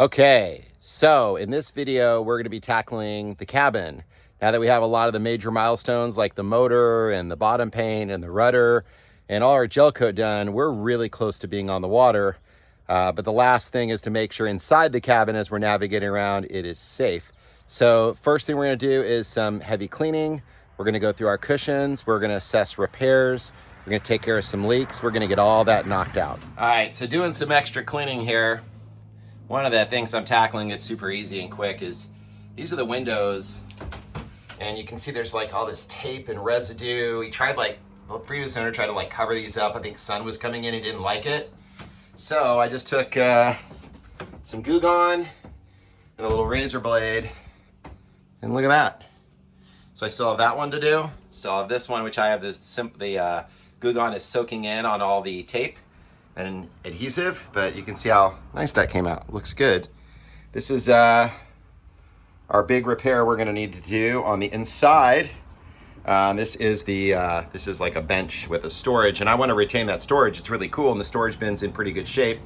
Okay, so in this video, we're going to be tackling the cabin. Now that we have a lot of the major milestones like the motor and the bottom paint and the rudder and all our gel coat done, we're really close to being on the water. But the last thing is to make sure inside the cabin as we're navigating around, it is safe. So first thing we're going to do is some heavy cleaning. We're going to go through our cushions. We're going to assess repairs. We're going to take care of some leaks. We're going to get all that knocked out. All right, so doing some extra cleaning here. One of the things I'm tackling that's super easy and quick is these are the windows, and you can see there's like all this tape and residue. He tried the previous owner tried to cover these up. I think sun was coming in, he didn't like it. So I just took some Goo Gone and a little razor blade, and look at that. So I still have that one to do. Still have this one, which I have the Goo Gone is soaking in on all the tape and adhesive, but you can see how nice that came out. Looks good. This is our big repair we're gonna need to do on the inside. This is like a bench with a storage, and I want to retain that storage. It's really cool, and the storage bin's in pretty good shape.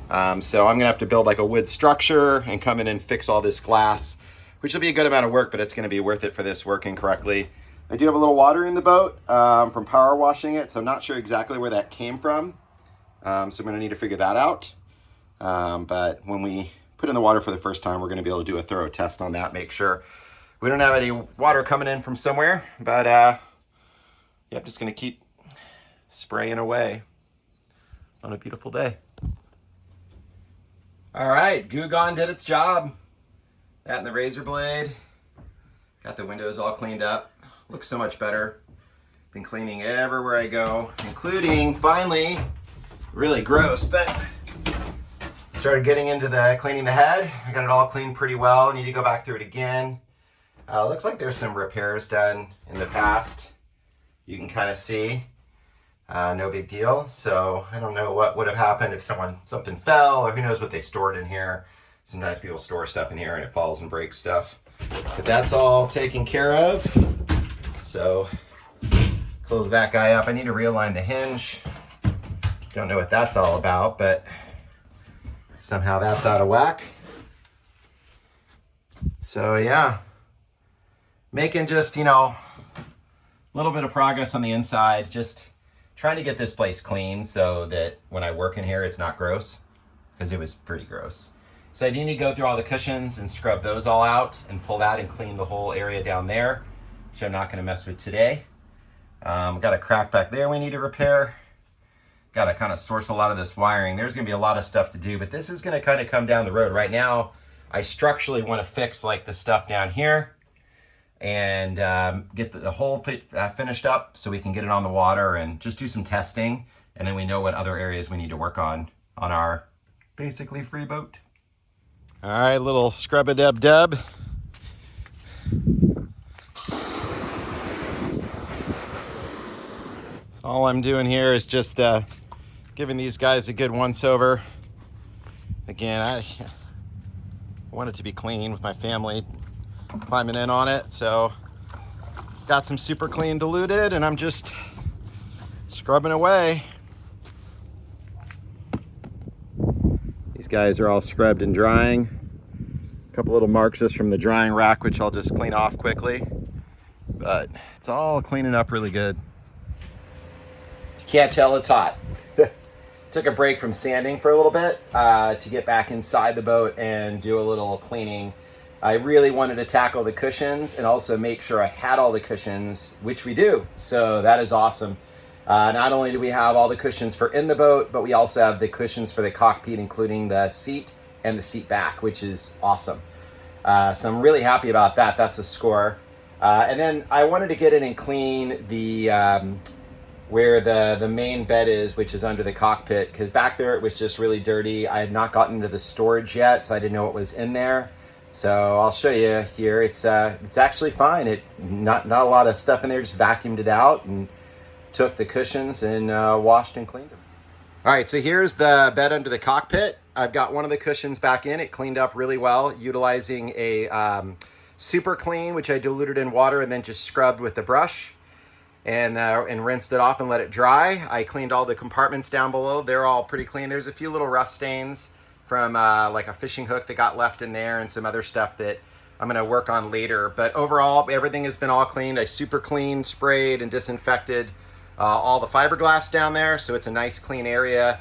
So I'm gonna have to build like a wood structure and come in and fix all this glass, which will be a good amount of work, but it's gonna be worth it for this working correctly. I do have a little water in the boat from power washing it, so I'm not sure exactly where that came from. So I'm gonna need to figure that out. But when we put in the water for the first time, we're gonna be able to do a thorough test on that, make sure we don't have any water coming in from somewhere. But yeah, I'm just gonna keep spraying away on a beautiful day. All right, Goo Gone did its job. That and the razor blade. Got the windows all cleaned up. Looks so much better. Been cleaning everywhere I go, including finally, really gross, but started getting into cleaning the head. I got it all cleaned pretty well. I need to go back through it again. Looks like there's some repairs done in the past. You can kind of see, no big deal. So I don't know what would have happened if something fell, or who knows what they stored in here. Sometimes people store stuff in here and it falls and breaks stuff. But that's all taken care of. So close that guy up. I need to realign the hinge. Don't know what that's all about, but somehow that's out of whack. So yeah, making just, a little bit of progress on the inside, just trying to get this place clean so that when I work in here, it's not gross, because it was pretty gross. So I do need to go through all the cushions and scrub those all out and pull that and clean the whole area down there, which I'm not gonna mess with today. Got a crack back there we need to repair. Got to kind of source a lot of this wiring. There's going to be a lot of stuff to do, but this is going to kind of come down the road. Right now, I structurally want to fix like the stuff down here and get the whole finished up so we can get it on the water and just do some testing. And then we know what other areas we need to work on our basically free boat. All right, little scrub-a-dub-dub. All I'm doing here is just giving these guys a good once-over. Again, I want it to be clean with my family climbing in on it. So got some super clean diluted, and I'm just scrubbing away. These guys are all scrubbed and drying. A couple little marks just from the drying rack, which I'll just clean off quickly. But it's all cleaning up really good. Can't tell it's hot. Took a break from sanding for a little bit to get back inside the boat and do a little cleaning. I really wanted to tackle the cushions and also make sure I had all the cushions, which we do. So that is awesome. Not only do we have all the cushions for in the boat, but we also have the cushions for the cockpit, including the seat and the seat back, which is awesome. So I'm really happy about that. That's a score. And then I wanted to get in and clean the where the main bed is, which is under the cockpit, because back there it was just really dirty. I had not gotten into the storage yet, so I didn't know what was in there. So I'll show you here. It's actually fine. Not a lot of stuff in there. Just vacuumed it out and took the cushions and washed and cleaned them. All right, so here's the bed under the cockpit. I've got one of the cushions back in. It cleaned up really well, utilizing a super clean, which I diluted in water and then just scrubbed with the brush. And rinsed it off and let it dry. I cleaned all the compartments down below. They're all pretty clean. There's a few little rust stains from like a fishing hook that got left in there and some other stuff that I'm gonna work on later. But overall, everything has been all cleaned. I super cleaned, sprayed, and disinfected all the fiberglass down there, so it's a nice clean area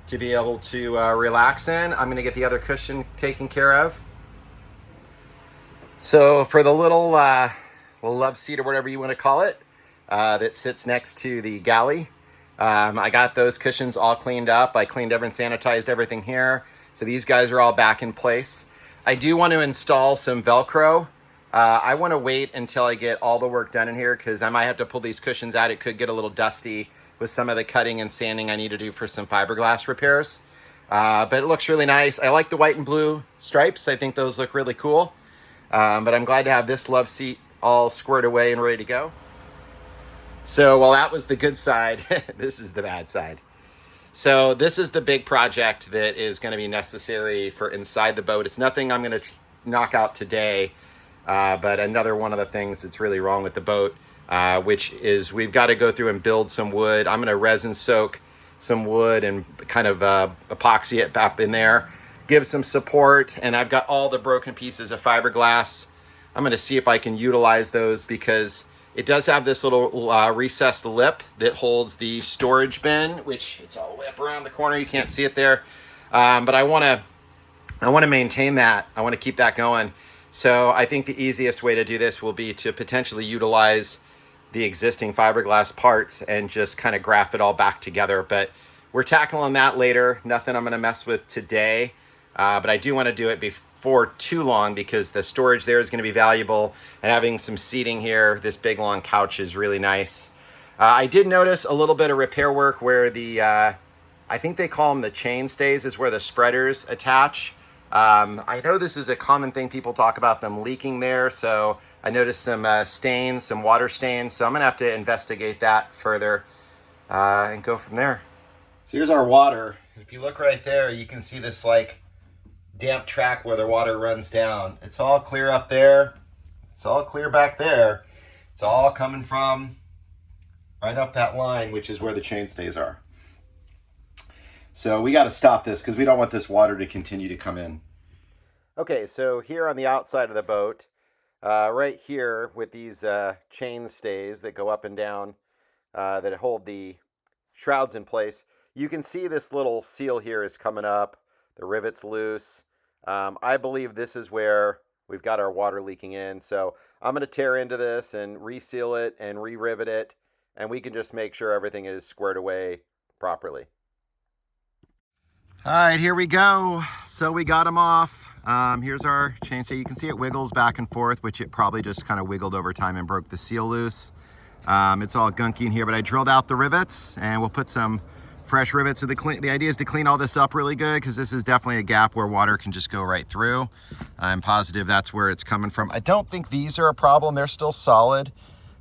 to be able to relax in. I'm gonna get the other cushion taken care of. So for the little love seat or whatever you want to call it, that sits next to the galley, I got those cushions all cleaned up. I cleaned and sanitized everything here. So these guys are all back in place. I do want to install some Velcro. I want to wait until I get all the work done in here because I might have to pull these cushions out. It could get a little dusty with some of the cutting and sanding I need to do for some fiberglass repairs. But it looks really nice. I like the white and blue stripes. I think those look really cool. But I'm glad to have this love seat all squared away and ready to go. So while that was the good side, this is the bad side. So this is the big project that is going to be necessary for inside the boat. It's nothing I'm going to knock out today, but another one of the things that's really wrong with the boat, which is we've got to go through and build some wood. I'm going to resin soak some wood and kind of epoxy it up in there, give some support, and I've got all the broken pieces of fiberglass. I'm going to see if I can utilize those because it does have this little recessed lip that holds the storage bin, which it's all the way up around the corner. You can't see it there, but I want to maintain that. I want to keep that going. So I think the easiest way to do this will be to potentially utilize the existing fiberglass parts and just kind of graft it all back together. But we're tackling that later. Nothing I'm going to mess with today, but I do want to do it before too long because the storage there is going to be valuable, and having some seating here, this big long couch is really nice. I did notice a little bit of repair work where the I think they call them the chain stays, is where the spreaders attach. I know this is a common thing, people talk about them leaking there, so I noticed some stains, some water stains, so I'm gonna have to investigate that further and go from there. So here's our water. If you look right there, you can see this like damp track where the water runs down. It's all clear up there. It's all clear back there. It's all coming from right up that line, which is where the chain stays are. So we got to stop this because we don't want this water to continue to come in. Okay, so here on the outside of the boat, right here with these chain stays that go up and down that hold the shrouds in place, you can see this little seal here is coming up. The rivet's loose. I believe this is where we've got our water leaking in. So I'm going to tear into this and reseal it and re-rivet it, and we can just make sure everything is squared away properly. All right, here we go. So we got them off. Here's our chainstay. You can see it wiggles back and forth, which it probably just kind of wiggled over time and broke the seal loose. It's all gunky in here, but I drilled out the rivets and we'll put some fresh rivets. So the idea is to clean all this up really good because this is definitely a gap where water can just go right through. I'm positive that's where it's coming from. I don't think these are a problem. They're still solid.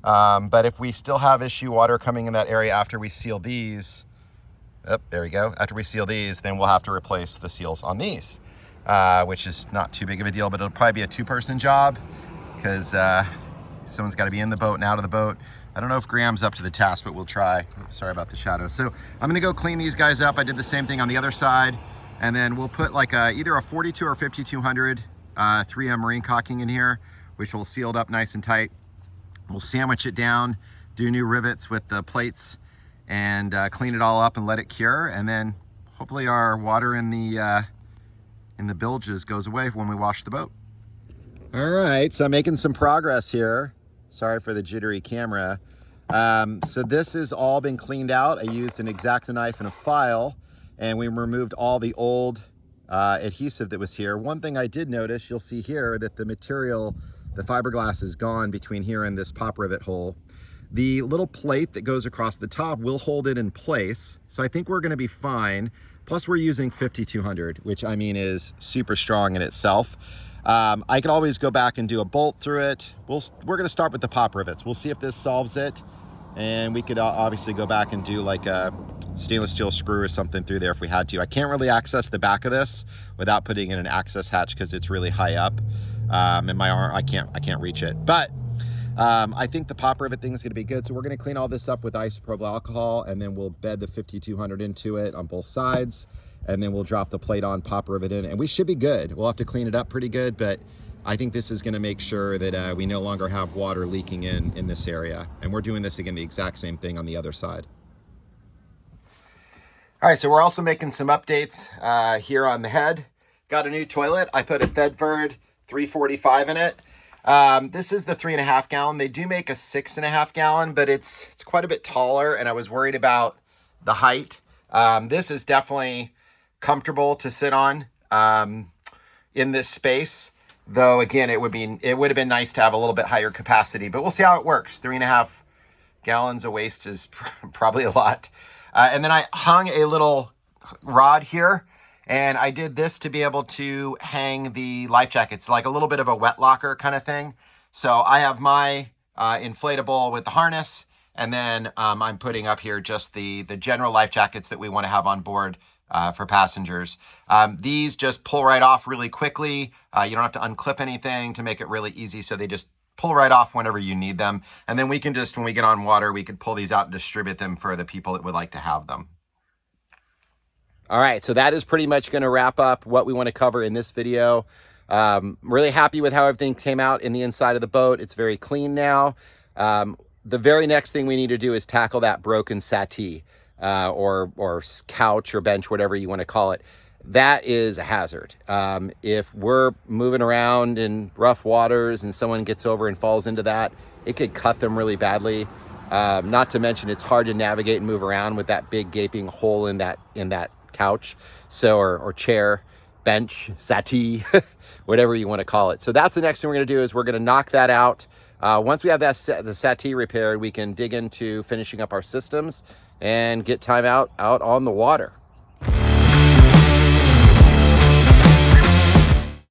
But if we still have issue water coming in that area after we seal these, there we go. After we seal these, then we'll have to replace the seals on these, which is not too big of a deal, but it'll probably be a two-person job because someone's got to be in the boat and out of the boat. I don't know if Graham's up to the task, but we'll try. Sorry about the shadow. So I'm going to go clean these guys up. I did the same thing on the other side, and then we'll put like either a 42 or 5200 3M marine caulking in here, which will seal it up nice and tight. We'll sandwich it down, do new rivets with the plates, and clean it all up and let it cure, and then hopefully our water in the bilges goes away when we wash the boat. All right, so I'm making some progress here. Sorry for the jittery camera. So this has all been cleaned out. I used an X-Acto knife and a file, and we removed all the old adhesive that was here. One thing I did notice, you'll see here that the material, the fiberglass is gone between here and this pop rivet hole. The little plate that goes across the top will hold it in place. So I think we're gonna be fine. Plus we're using 5200, which I mean is super strong in itself. I could always go back and do a bolt through it. We're gonna start with the pop rivets. We'll see if this solves it. And we could obviously go back and do like a stainless steel screw or something through there if we had to. I can't really access the back of this without putting in an access hatch because it's really high up. In my arm, I can't reach it. But I think the pop rivet thing is going to be good. So we're going to clean all this up with isopropyl alcohol, and then we'll bed the 5200 into it on both sides. and then we'll drop the plate on, pop rivet in, and we should be good. We'll have to clean it up pretty good, but I think this is gonna make sure that we no longer have water leaking in this area. And we're doing this again, the exact same thing on the other side. All right, so we're also making some updates here on the head. Got a new toilet. I put a Thetford 345 in it. This is the 3.5 gallon. They do make a 6.5 gallon, but it's quite a bit taller, and I was worried about the height. This is definitely comfortable to sit on in this space. Though again, it would have been nice to have a little bit higher capacity, but we'll see how it works. 3.5 gallons of waste is probably a lot. And then I hung a little rod here, and I did this to be able to hang the life jackets, like a little bit of a wet locker kind of thing. So I have my inflatable with the harness, and then I'm putting up here just the general life jackets that we want to have on board for passengers. These just pull right off really quickly. You don't have to unclip anything to make it really easy, so they just pull right off whenever you need them. And then we can just, when we get on water, we could pull these out and distribute them for the people that would like to have them. All right, so that is pretty much going to wrap up what we want to cover in this video. Really happy with how everything came out in the inside of the boat. It's very clean now. The very next thing we need to do is tackle that broken settee or couch or bench, whatever you want to call it. That is a hazard. If we're moving around in rough waters and someone gets over and falls into that, it could cut them really badly. Not to mention it's hard to navigate and move around with that big gaping hole in that couch, so or chair, bench, settee, whatever you want to call it. So that's the next thing we're going to do is we're going to knock that out. Once we have the settee repaired, we can dig into finishing up our systems and get Time out on the water.